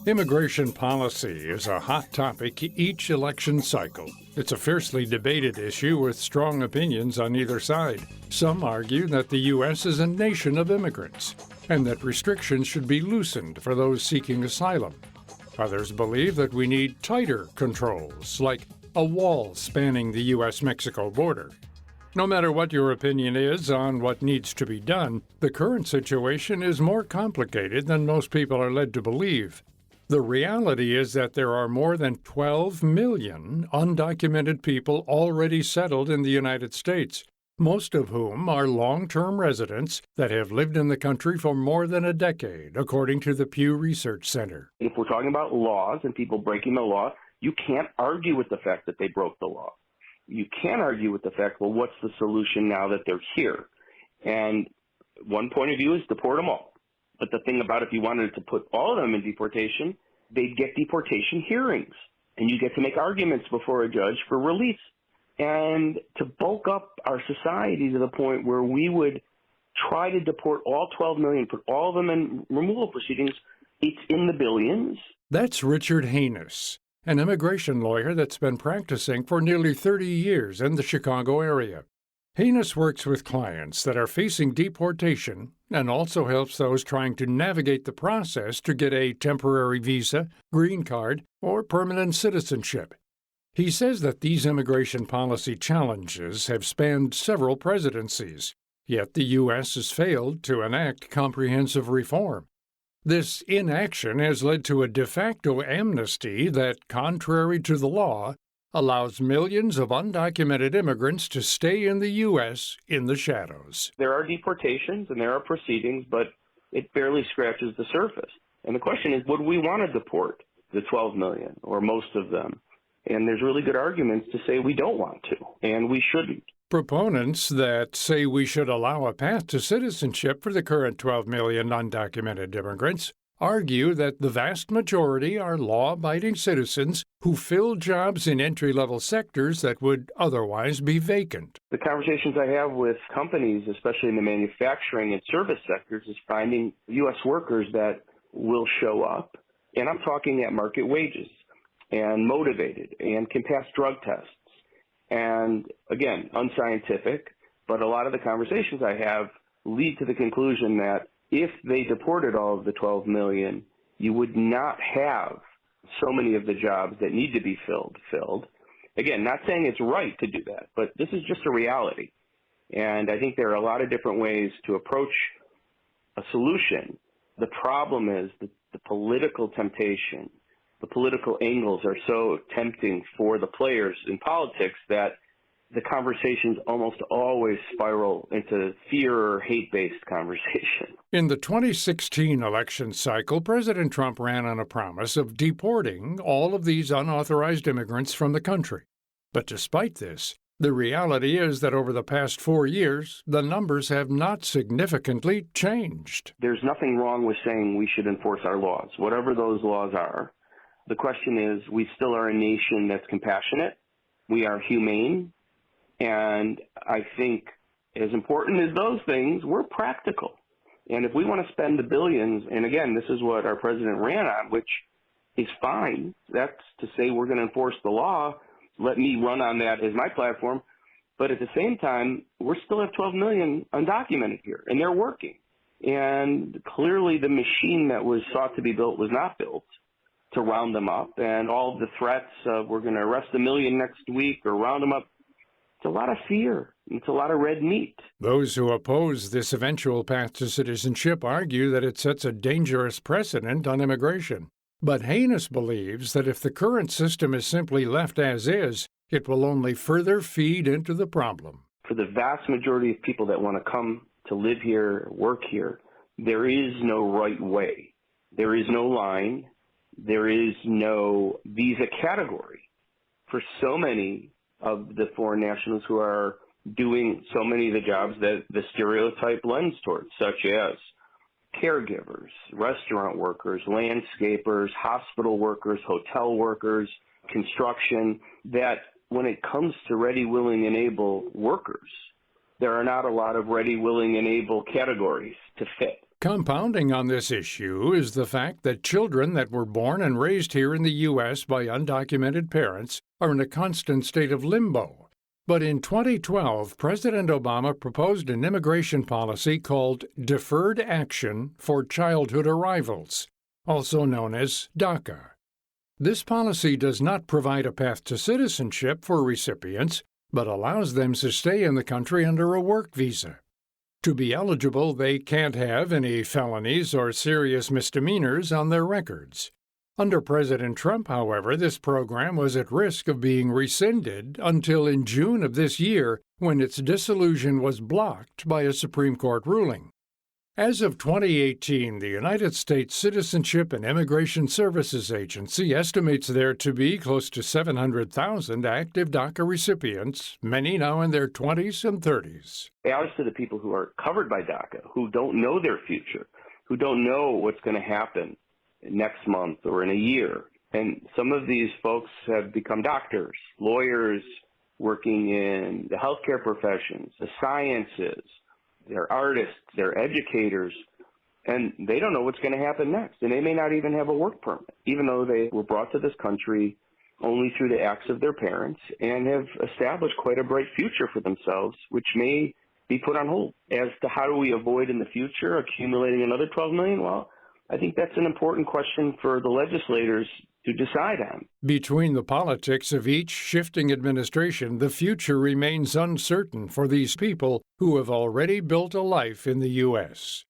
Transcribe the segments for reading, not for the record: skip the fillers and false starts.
Immigration policy is a hot topic each election cycle. It's a fiercely debated issue with strong opinions on either side. Some argue that the U.S. is a nation of immigrants and that restrictions should be loosened for those seeking asylum. Others believe that we need tighter controls, like a wall spanning the U.S.-Mexico border. No matter what your opinion is on what needs to be done, the current situation is more complicated than most people are led to believe. The reality is that there are more than 12 million undocumented people already settled in the United States, most of whom are long-term residents that have lived in the country for more than a decade, according to the Pew Research Center. If we're talking about laws and people breaking the law, you can't argue with the fact that they broke the law. You can argue with the fact, well, what's the solution now that they're here? And one point of view is deport them all. But the thing about if you wanted to put all of them in deportation, they'd get deportation hearings, and you get to make arguments before a judge for release. And to bulk up our society to the point where we would try to deport all 12 million, put all of them in removal proceedings, it's in the billions. That's Richard Haynes, an immigration lawyer that's been practicing for nearly 30 years in the Chicago area. Haynes works with clients that are facing deportation and also helps those trying to navigate the process to get a temporary visa, green card, or permanent citizenship. He says that these immigration policy challenges have spanned several presidencies, yet the U.S. has failed to enact comprehensive reform. This inaction has led to a de facto amnesty that, contrary to the law, allows millions of undocumented immigrants to stay in the U.S. in the shadows. There are deportations and there are proceedings, but it barely scratches the surface. And the question is, would we want to deport the 12 million or most of them? And there's really good arguments to say we don't want to, and we shouldn't. Proponents that say we should allow a path to citizenship for the current 12 million undocumented immigrants argue that the vast majority are law-abiding citizens who fill jobs in entry-level sectors that would otherwise be vacant. The conversations I have with companies, especially in the manufacturing and service sectors, is finding U.S. workers that will show up, and I'm talking at market wages, and motivated, and can pass drug tests. And again, unscientific, but a lot of the conversations I have lead to the conclusion that if they deported all of the 12 million, you would not have so many of the jobs that need to be filled. Again, not saying it's right to do that, but this is just a reality. And I think there are a lot of different ways to approach a solution. The problem is that the political temptation, the political angles are so tempting for the players in politics that the conversations almost always spiral into fear or hate-based conversation. In the 2016 election cycle, President Trump ran on a promise of deporting all of these unauthorized immigrants from the country. But despite this, the reality is that over the past 4 years, the numbers have not significantly changed. There's nothing wrong with saying we should enforce our laws, whatever those laws are. The question is, we still are a nation that's compassionate. We are humane. And I think as important as those things, we're practical. And if we want to spend the billions, and again, this is what our president ran on, which is fine. That's to say we're going to enforce the law. Let me run on that as my platform. But at the same time, we still have 12 million undocumented here, and they're working. And clearly the machine that was sought to be built was not built to round them up. And all the threats of we're going to arrest 1 million next week or round them up, it's a lot of fear. It's a lot of red meat. Those who oppose this eventual path to citizenship argue that it sets a dangerous precedent on immigration. But Haynes believes that if the current system is simply left as is, it will only further feed into the problem. For the vast majority of people that want to come to live here, work here, there is no right way. There is no line. There is no visa category for so many of the foreign nationals who are doing so many of the jobs that the stereotype lends towards, such as caregivers, restaurant workers, landscapers, hospital workers, hotel workers, construction, that when it comes to ready, willing, and able workers, there are not a lot of ready, willing, and able categories to fit. Compounding on this issue is the fact that children that were born and raised here in the U.S. by undocumented parents are in a constant state of limbo. But in 2012, President Obama proposed an immigration policy called Deferred Action for Childhood Arrivals, also known as DACA. This policy does not provide a path to citizenship for recipients, but allows them to stay in the country under a work visa. To be eligible, they can't have any felonies or serious misdemeanors on their records. Under President Trump, however, this program was at risk of being rescinded until in June of this year, when its dissolution was blocked by a Supreme Court ruling. As of 2018, the United States Citizenship and Immigration Services Agency estimates there to be close to 700,000 active DACA recipients, many now in their 20s and 30s. As to the people who are covered by DACA, who don't know their future, who don't know what's going to happen next month or in a year. And some of these folks have become doctors, lawyers, working in the healthcare professions, the sciences. They're artists, they're educators, and they don't know what's going to happen next. And they may not even have a work permit, even though they were brought to this country only through the acts of their parents and have established quite a bright future for themselves, which may be put on hold. As to how do we avoid in the future accumulating another 12 million? Well, I think that's an important question for the legislators to decide on. Between the politics of each shifting administration, the future remains uncertain for these people who have already built a life in the U.S.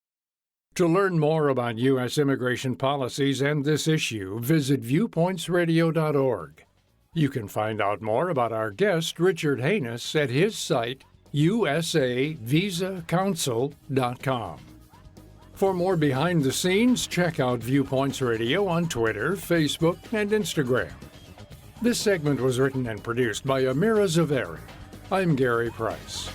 To learn more about U.S. immigration policies and this issue, visit viewpointsradio.org. You can find out more about our guest, Richard Haynes, at his site, usavisacouncil.com. For more behind the scenes, check out Viewpoints Radio on Twitter, Facebook, and Instagram. This segment was written and produced by Amira Zaveri. I'm Gary Price.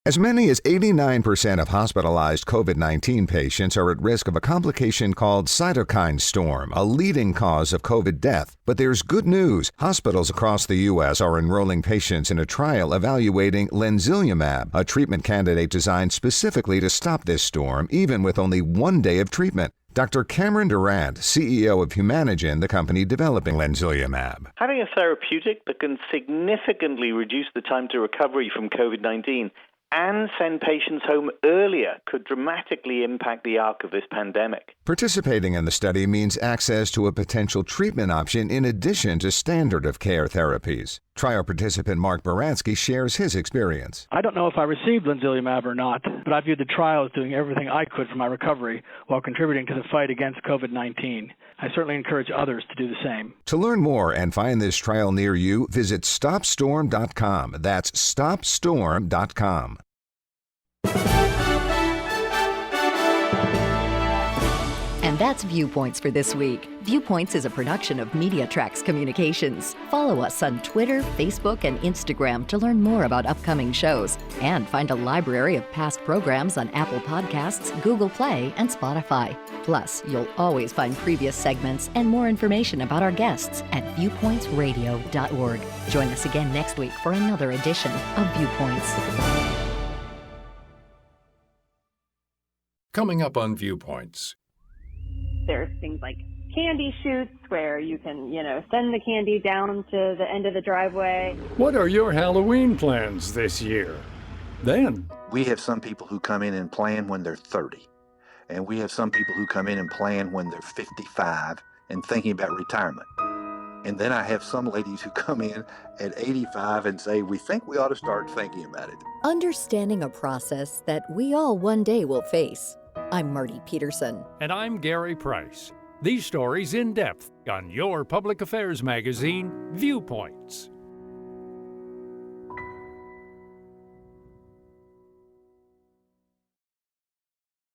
As many as 89% of hospitalized COVID-19 patients are at risk of a complication called cytokine storm, a leading cause of COVID death. But there's good news. Hospitals across the U.S. are enrolling patients in a trial evaluating lemzilumab, a treatment candidate designed specifically to stop this storm, even with only 1 day of treatment. Dr. Cameron Durant, CEO of Humanigen, the company developing lemzilumab. Having a therapeutic that can significantly reduce the time to recovery from COVID-19 and send patients home earlier could dramatically impact the arc of this pandemic. Participating in the study means access to a potential treatment option in addition to standard of care therapies. Trial participant Mark Baranski shares his experience. I don't know if I received lemzilumab or not, but I viewed the trial as doing everything I could for my recovery while contributing to the fight against COVID-19. I certainly encourage others to do the same. To learn more and find this trial near you, visit StopStorm.com. That's StopStorm.com. And that's Viewpoints for this week. Viewpoints is a production of MediaTrax Communications. Follow us on Twitter, Facebook, and Instagram to learn more about upcoming shows and find a library of past programs on Apple Podcasts, Google Play, and Spotify. Plus, you'll always find previous segments and more information about our guests at viewpointsradio.org. Join us again next week for another edition of Viewpoints. Coming up on Viewpoints. There's things like candy chutes where you can, send the candy down to the end of the driveway. What are your Halloween plans this year? Then, we have some people who come in and plan when they're 30. And we have some people who come in and plan when they're 55 and thinking about retirement. And then I have some ladies who come in at 85 and say, we think we ought to start thinking about it. Understanding a process that we all one day will face. I'm Marty Peterson. And I'm Gary Price. These stories in depth on your public affairs magazine, Viewpoints.